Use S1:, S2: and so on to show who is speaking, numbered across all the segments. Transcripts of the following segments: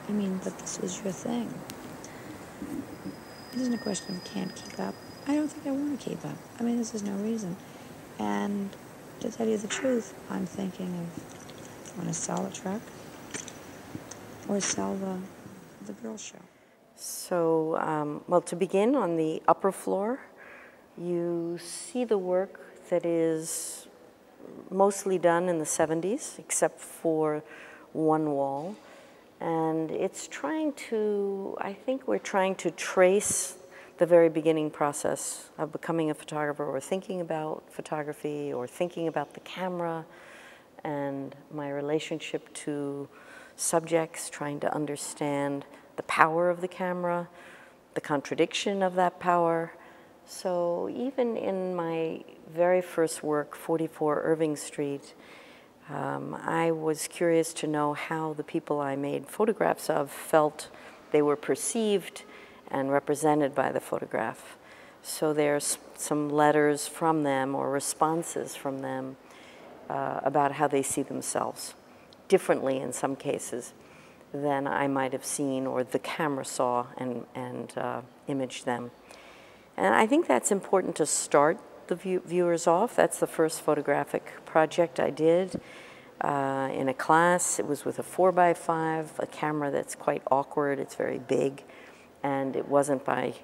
S1: I mean, but this was your thing. It isn't a question of can't keep up. I don't think I want to keep up. I mean, this is no reason. And to tell you the truth, I'm thinking of want to sell a truck or sell the girls' show.
S2: So, well, to begin, on the upper floor, you see the work that is mostly done in the 70s, except for one wall. And it's trying to, I think we're trying to trace the very beginning process of becoming a photographer, or thinking about photography, or thinking about the camera and my relationship to subjects, trying to understand the power of the camera, the contradiction of that power. So even in my very first work, 44 Irving Street, I was curious to know how the people I made photographs of felt they were perceived and represented by the photograph. So there's some letters from them, or responses from them, about how they see themselves, differently in some cases than I might have seen, or the camera saw and imaged them. And I think that's important to start the viewers off. That's the first photographic project I did in a class. It was with a 4x5, a camera that's quite awkward, it's very big, and it wasn't by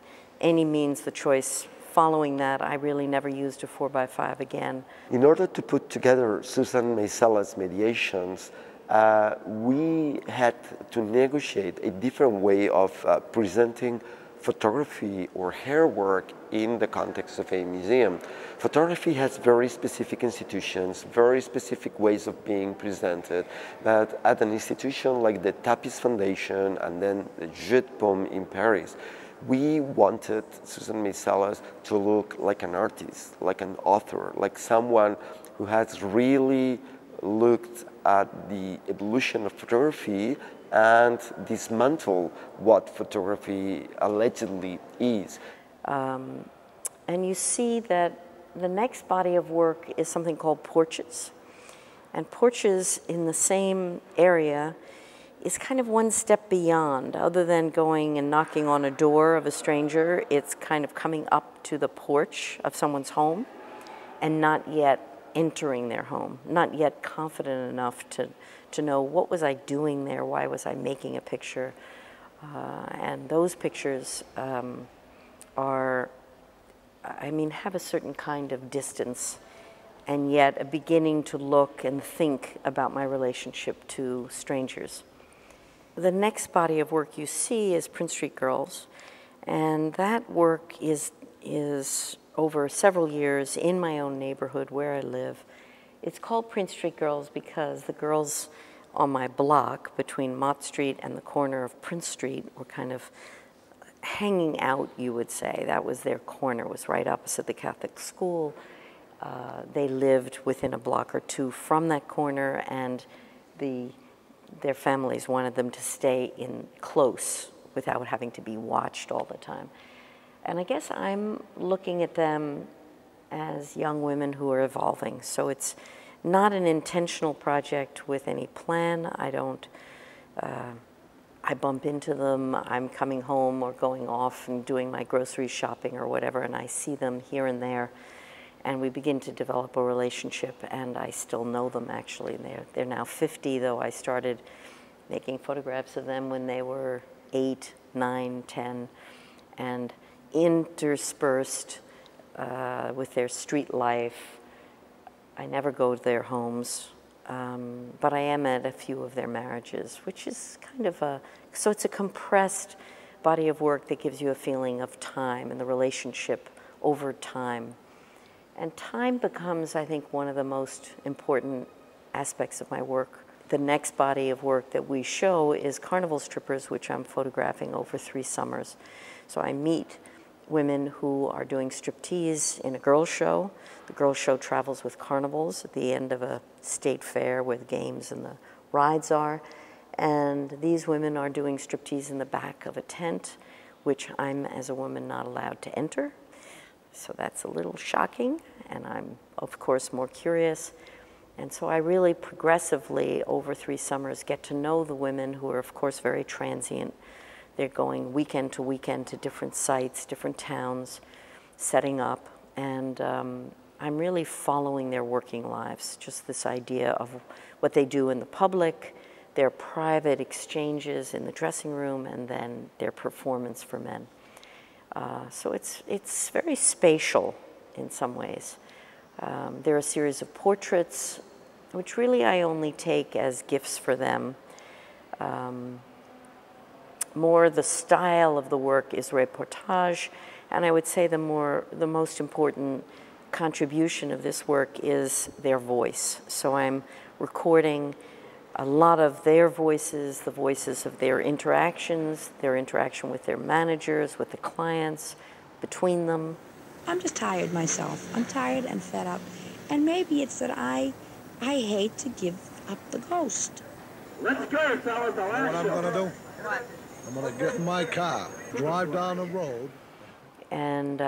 S2: any means the choice. Following that, I really never used a 4x5 again.
S3: In order to put together Susan Meiselas' Mediations, we had to negotiate a different way of presenting photography or hair work in the context of a museum. Photography has very specific institutions, very specific ways of being presented, but at an institution like the Tàpies Foundation and then the Jeu de Paume in Paris, we wanted Susan Meiselas to look like an artist, like an author, like someone who has really looked at the evolution of photography and dismantle what photography allegedly is.
S2: And you see that the next body of work is something called portrays. And portrays in the same area is kind of one step beyond. Other than going and knocking on a door of a stranger, it's kind of coming up to the porch of someone's home and not yet entering their home, not yet confident enough to know, what was I doing there, why was I making a picture? And those pictures are, I mean, have a certain kind of distance, and yet a beginning to look and think about my relationship to strangers. The next body of work you see is Prince Street Girls, and that work is over several years in my own neighborhood where I live. It's called Prince Street Girls because the girls on my block between Mott Street and the corner of Prince Street were kind of hanging out, you would say. That was their corner, was right opposite the Catholic school. They lived within a block or two from that corner, and their families wanted them to stay in close without having to be watched all the time. And I guess I'm looking at them as young women who are evolving. So it's not an intentional project with any plan. I bump into them. I'm coming home or going off and doing my grocery shopping or whatever, and I see them here and there. And we begin to develop a relationship, and I still know them, actually. They're now 50, though I started making photographs of them when they were 8, 9, 10, and interspersed with their street life. I never go to their homes, but I am at a few of their marriages, which is kind of so it's a compressed body of work that gives you a feeling of time and the relationship over time. And time becomes, I think, one of the most important aspects of my work. The next body of work that we show is carnival strippers, which I'm photographing over 3 summers. So I meet women who are doing striptease in a girls' show. The girls' show travels with carnivals at the end of a state fair where the games and the rides are. And these women are doing striptease in the back of a tent, which I'm, as a woman, not allowed to enter. So that's a little shocking, and I'm, of course, more curious. And so I really progressively, over 3 summers, get to know the women who are, of course, very transient. They're going weekend to different sites, different towns, setting up, and I'm really following their working lives, just this idea of what they do in the public, their private exchanges in the dressing room, and then their performance for men. So it's very spatial in some ways. There are a series of portraits, which really I only take as gifts for them. More the style of the work is reportage, and I would say the most important contribution of this work is their voice. So I'm recording a lot of their voices, the voices of their interactions, their interaction with their managers, with the clients, between them.
S1: I'm just tired myself. I'm tired and fed up. And maybe it's that I hate to give up the ghost.
S4: Let's go, fellas.
S5: You know what I'm going to do? I'm going to get in my car, drive down the road.
S2: And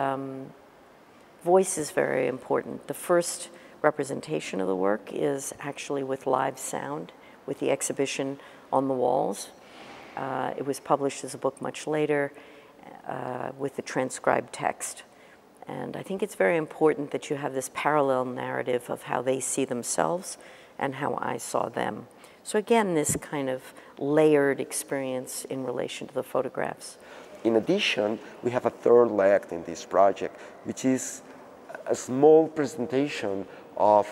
S2: voice is very important. The first representation of the work is actually with live sound, with the exhibition on the walls. It was published as a book much later with the transcribed text. And I think it's very important that you have this parallel narrative of how they see themselves and how I saw them. So again, this kind of layered experience in relation to the photographs.
S3: In addition, we have a third leg in this project, which is a small presentation of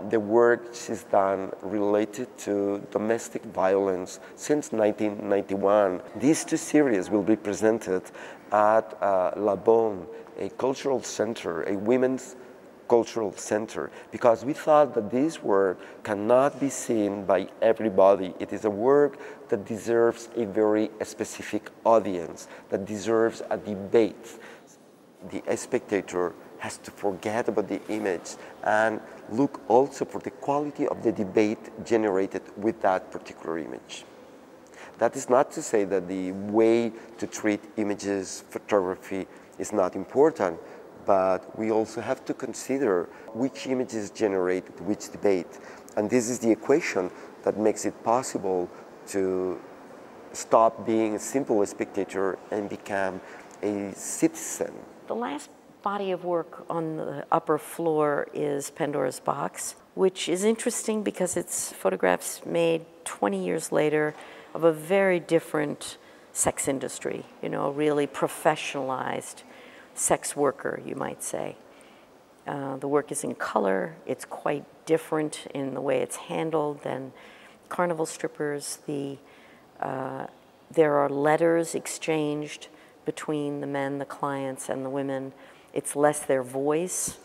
S3: the work she's done related to domestic violence since 1991. These 2 series will be presented at La Bonne, a cultural center, a women's cultural center, because we thought that this work cannot be seen by everybody. It is a work that deserves a very specific audience, that deserves a debate. The spectator has to forget about the image and look also for the quality of the debate generated with that particular image. That is not to say that the way to treat images, photography, is not important, but we also have to consider which images generate which debate. And this is the equation that makes it possible to stop being a simple spectator and become a citizen.
S2: The last body of work on the upper floor is Pandora's Box, which is interesting because it's photographs made 20 years later of a very different sex industry, you know, really professionalized sex worker, you might say. The work is in color. It's quite different in the way it's handled than carnival strippers. There are letters exchanged between the men, the clients, and the women. It's less their voice,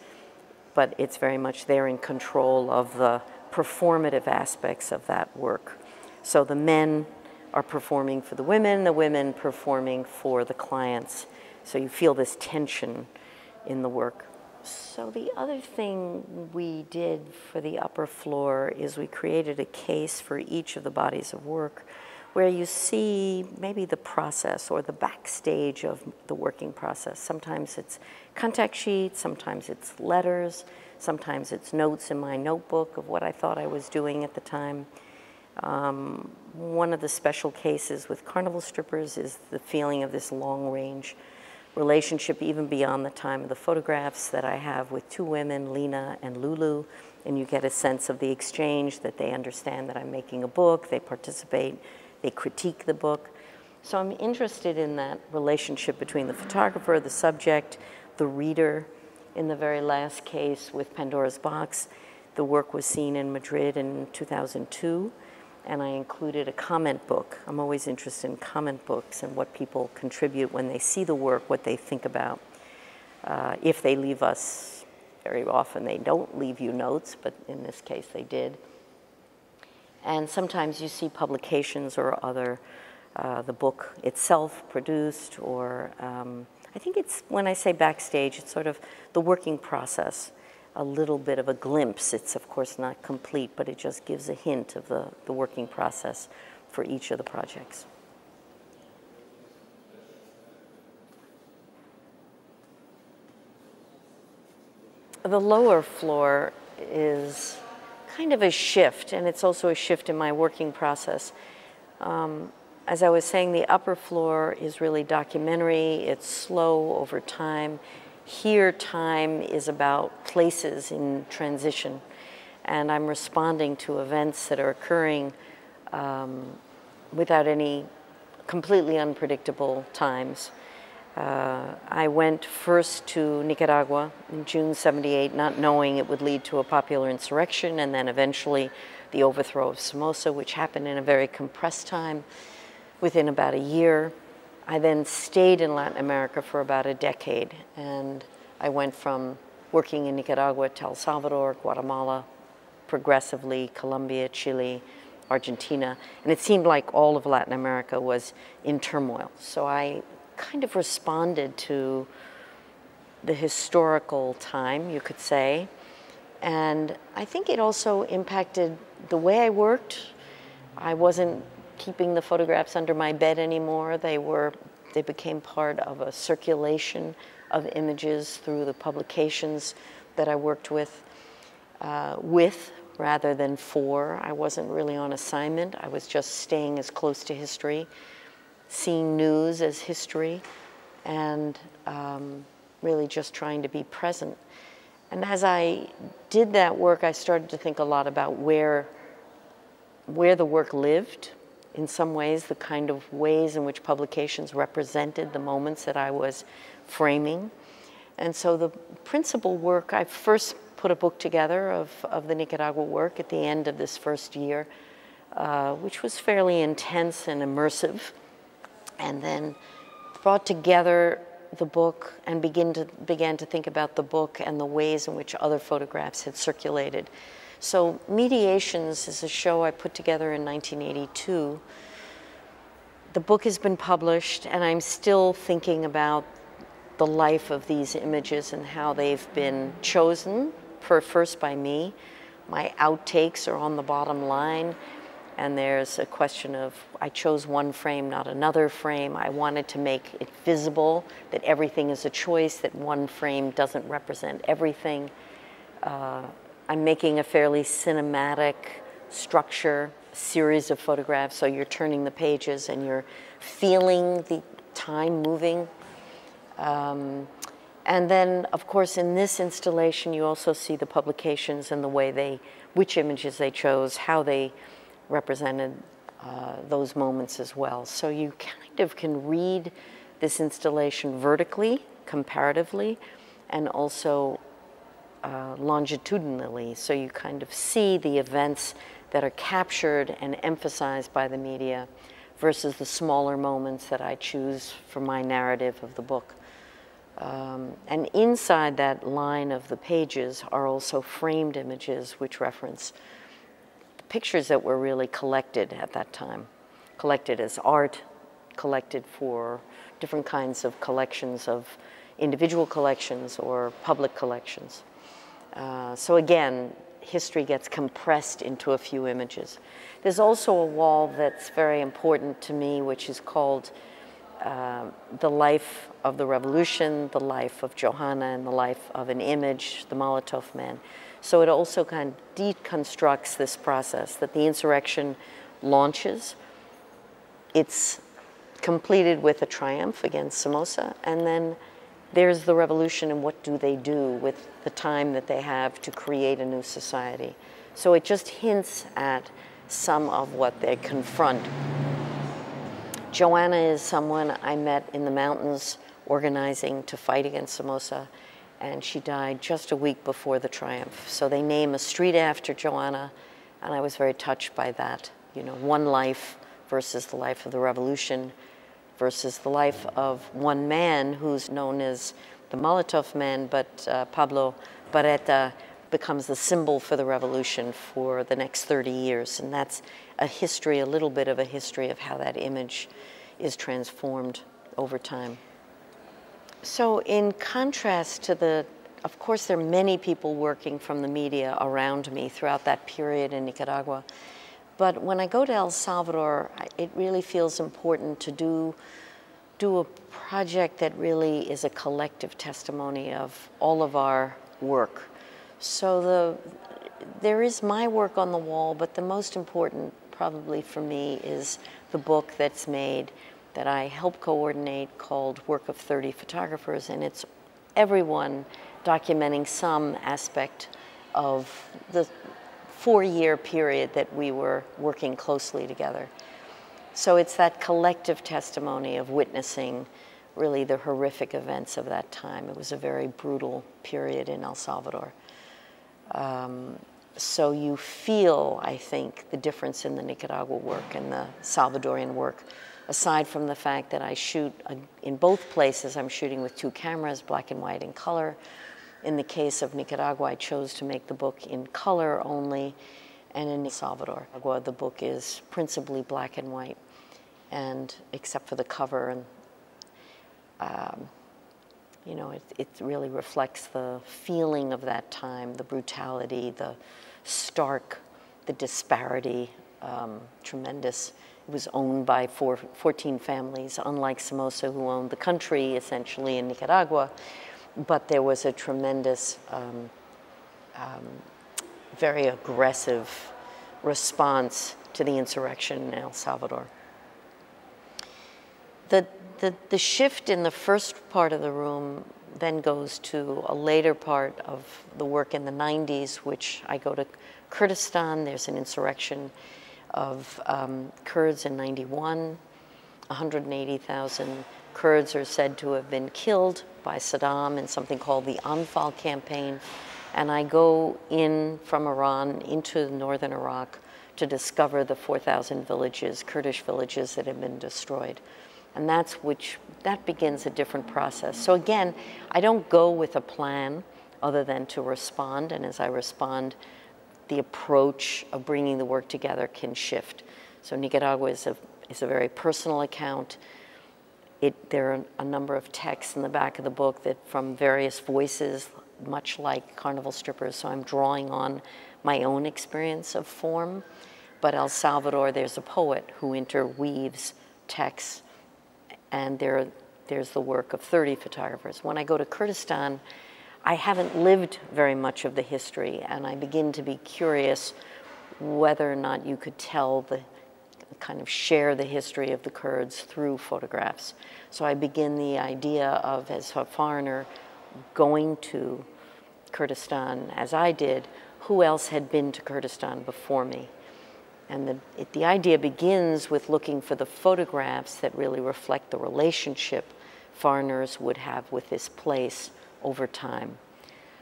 S2: but it's very much they're in control of the performative aspects of that work. So the men are performing for the women performing for the clients. So you feel this tension in the work. So the other thing we did for the upper floor is we created a case for each of the bodies of work where you see maybe the process or the backstage of the working process. Sometimes it's contact sheets, sometimes it's letters, sometimes it's notes in my notebook of what I thought I was doing at the time. One of the special cases with carnival strippers is the feeling of this long-range relationship even beyond the time of the photographs that I have with 2 women, Lena and Lulu, and you get a sense of the exchange that they understand that I'm making a book, they participate, they critique the book. So I'm interested in that relationship between the photographer, the subject, the reader. In the very last case with Pandora's Box, the work was seen in Madrid in 2002, and I included a comment book. I'm always interested in comment books and what people contribute when they see the work, what they think about. If they leave us, very often they don't leave you notes, but in this case they did. And sometimes you see publications or other, the book itself produced, or I think it's, when I say backstage, it's sort of the working process, a little bit of a glimpse. It's of course not complete, but it just gives a hint of the working process for each of the projects. The lower floor is kind of a shift, and it's also a shift in my working process. As I was saying, the upper floor is really documentary. It's slow over time. Here, time is about places in transition, and I'm responding to events that are occurring without any completely unpredictable times. I went first to Nicaragua in June '78, not knowing it would lead to a popular insurrection, and then eventually the overthrow of Somoza, which happened in a very compressed time, within about a year. I then stayed in Latin America for about a decade, and I went from working in Nicaragua to El Salvador, Guatemala, progressively Colombia, Chile, Argentina, and it seemed like all of Latin America was in turmoil. So I kind of responded to the historical time, you could say, and I think it also impacted the way I worked. I wasn't keeping the photographs under my bed anymore. They became part of a circulation of images through the publications that I worked with rather than for. I wasn't really on assignment. I was just staying as close to history, seeing news as history, and really just trying to be present. And as I did that work, I started to think a lot about where the work lived. In some ways, the kind of ways in which publications represented the moments that I was framing. And so the principal work, I first put a book together of the Nicaragua work at the end of this first year, which was fairly intense and immersive, and then brought together the book and began to think about the book and the ways in which other photographs had circulated. So Mediations is a show I put together in 1982. The book has been published, and I'm still thinking about the life of these images and how they've been chosen, first by me. My outtakes are on the bottom line, and there's a question of, I chose one frame, not another frame. I wanted to make it visible that everything is a choice, that one frame doesn't represent everything. I'm making a fairly cinematic structure, series of photographs, so you're turning the pages and you're feeling the time moving. And then, of course, in this installation, you also see the publications and the way which images they chose, how they represented those moments as well. So you kind of can read this installation vertically, comparatively, and also longitudinally, so you kind of see the events that are captured and emphasized by the media versus the smaller moments that I choose for my narrative of the book. And inside that line of the pages are also framed images which reference the pictures that were really collected at that time, collected as art, collected for different kinds of collections, of individual collections or public collections. So again, history gets compressed into a few images. There's also a wall that's very important to me, which is called the life of the revolution, the life of Johanna, and the life of an image, the Molotov Man. So it also kind of deconstructs this process that the insurrection launches. It's completed with a triumph against Somoza, and then there's the revolution, and what do they do with the time that they have to create a new society. So it just hints at some of what they confront. Joanna is someone I met in the mountains organizing to fight against Somoza, and she died just a week before the triumph. So they name a street after Joanna, and I was very touched by that. You know, one life versus the life of the revolution, versus the life of one man who's known as the Molotov Man, but Pablo Barreta becomes the symbol for the revolution for the next 30 years. And that's a history, a little bit of a history of how that image is transformed over time. So in contrast to of course there are many people working from the media around me throughout that period in Nicaragua. But when I go to El Salvador, it really feels important to do a project that really is a collective testimony of all of our work. So there is my work on the wall, but the most important probably for me is the book that's made that I help coordinate called Work of 30 Photographers, and it's everyone documenting some aspect of the 4-year period that we were working closely together. So it's that collective testimony of witnessing really the horrific events of that time. It was a very brutal period in El Salvador. So you feel, I think, the difference in the Nicaragua work and the Salvadorian work, aside from the fact that I shoot, in both places, I'm shooting with 2 cameras, black and white and color. In the case of Nicaragua, I chose to make the book in color only, and in El Salvador, the book is principally black and white, and except for the cover, and you know, it really reflects the feeling of that time, the brutality, the stark, the disparity, tremendous. It was owned by 14 families, unlike Somoza, who owned the country, essentially, in Nicaragua. But there was a tremendous, very aggressive response to the insurrection in El Salvador. The shift in the first part of the room then goes to a later part of the work in the 90s, which I go to Kurdistan. There's an insurrection of Kurds in 91. 180,000 Kurds are said to have been killed by Saddam in something called the Anfal campaign. And I go in from Iran into northern Iraq to discover the 4,000 villages, Kurdish villages, that have been destroyed. And that begins a different process. So again, I don't go with a plan other than to respond, and as I respond, the approach of bringing the work together can shift. So Nicaragua is a very personal account. There are a number of texts in the back of the book that from various voices, much like carnival strippers, so I'm drawing on my own experience of form. But El Salvador, there's a poet who interweaves texts, and there's the work of 30 photographers. When I go to Kurdistan, I haven't lived very much of the history, and I begin to be curious whether or not you could tell kind of share the history of the Kurds through photographs. So I begin the idea of, as a foreigner, going to Kurdistan, as I did, who else had been to Kurdistan before me? And the idea begins with looking for the photographs that really reflect the relationship foreigners would have with this place over time.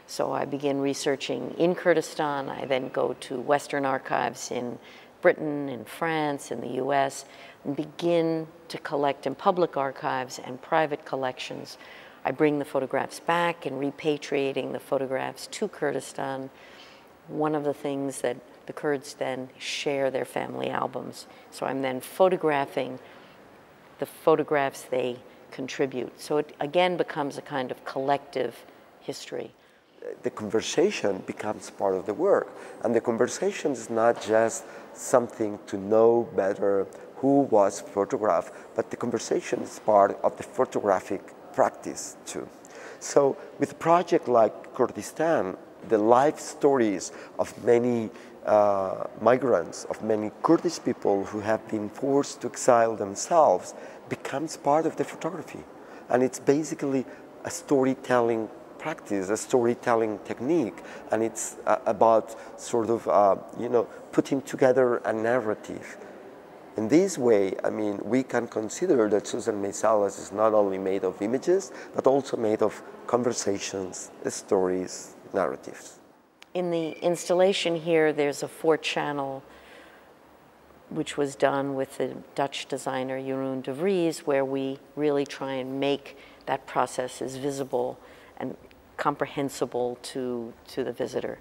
S2: So I begin researching in Kurdistan. I then go to Western archives in Britain, in France, in the US, and begin to collect in public archives and private collections. I bring the photographs back and repatriating the photographs to Kurdistan. One of the things that the Kurds then share their family albums. So I'm then photographing the photographs they contribute. So it again becomes a kind of collective history.
S3: The conversation becomes part of the work. And the conversation is not just something to know better who was photographed, but the conversation is part of the photographic practice too. So with a project like Kurdistan, the life stories of many migrants, of many Kurdish people who have been forced to exile themselves, becomes part of the photography. And it's basically a storytelling practice, a storytelling technique, and it's about sort of, putting together a narrative. In this way, I mean, we can consider that Susan Meiselas is not only made of images, but also made of conversations, stories, narratives.
S2: In the installation here, there's a 4-channel, which was done with the Dutch designer Jeroen de Vries, where we really try and make that process as visible and comprehensible to the visitor.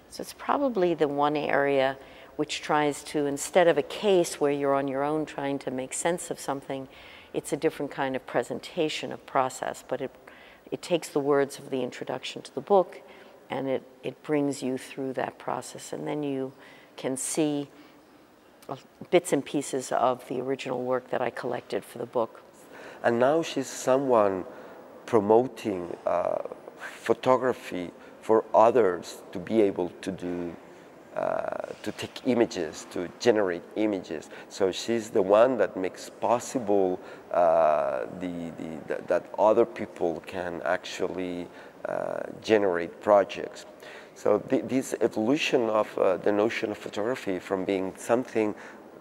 S2: So it's probably the one area which tries to, instead of a case where you're on your own trying to make sense of something, it's a different kind of presentation of process, but it takes the words of the introduction to the book and it brings you through that process, and then you can see bits and pieces of the original work that I collected for the book.
S3: And now she's someone promoting photography for others to be able to do to take images, to generate images. So she's the one that makes possible that other people can actually generate projects. So this evolution of the notion of photography from being something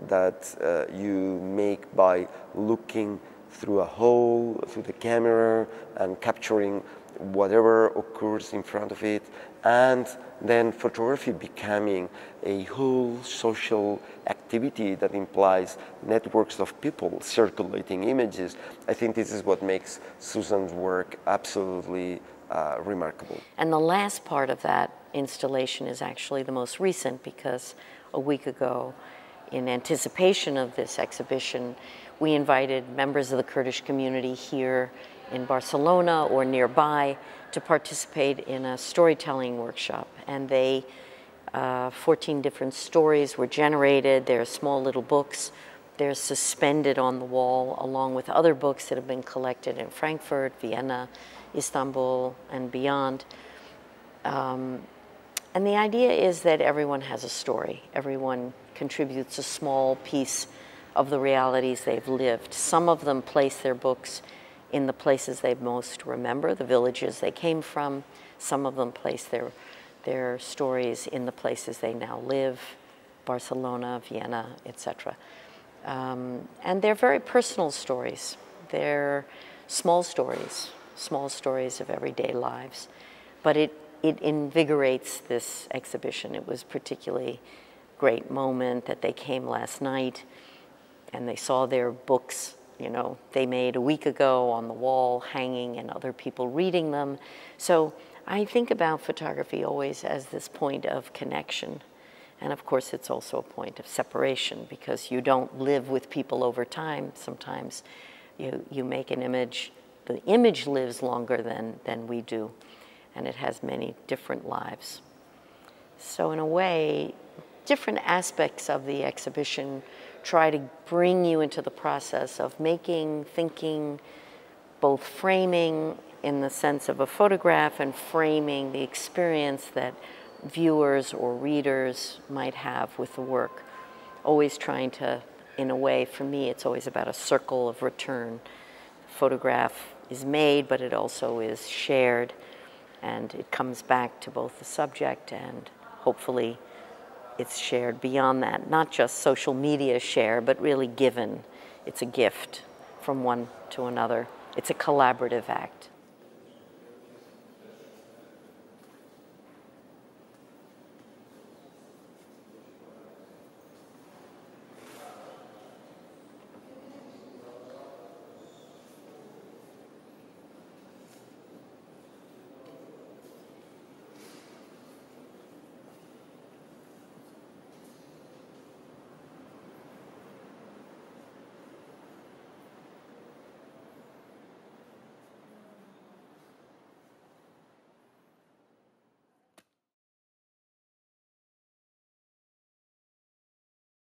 S3: that you make by looking through a hole, through the camera, and capturing whatever occurs in front of it, and then photography becoming a whole social activity that implies networks of people circulating images. I think this is what makes Susan's work absolutely remarkable.
S2: And the last part of that installation is actually the most recent, because a week ago, in anticipation of this exhibition, we invited members of the Kurdish community here in Barcelona or nearby to participate in a storytelling workshop. And 14 different stories were generated. They're small little books. They're suspended on the wall along with other books that have been collected in Frankfurt, Vienna, Istanbul, and beyond. And the idea is that everyone has a story. Everyone contributes a small piece of the realities they've lived. Some of them place their books in the places they most remember, the villages they came from. Some of them place their stories in the places they now live, Barcelona, Vienna, etc. And they're very personal stories. They're small stories of everyday lives. But it invigorates this exhibition. It was a particularly great moment that they came last night and they saw their books, you know, they made a week ago on the wall hanging and other people reading them. So I think about photography always as this point of connection. And of course, it's also a point of separation, because you don't live with people over time. Sometimes you make an image, the image lives longer than we do, and it has many different lives. So in a way, different aspects of the exhibition try to bring you into the process of making, thinking, both framing in the sense of a photograph and framing the experience that viewers or readers might have with the work. Always trying to, in a way, for me, it's always about a circle of return. Photograph is made, but it also is shared, and it comes back to both the subject and hopefully it's shared beyond that. Not just social media share, but really given. It's a gift from one to another. It's a collaborative act.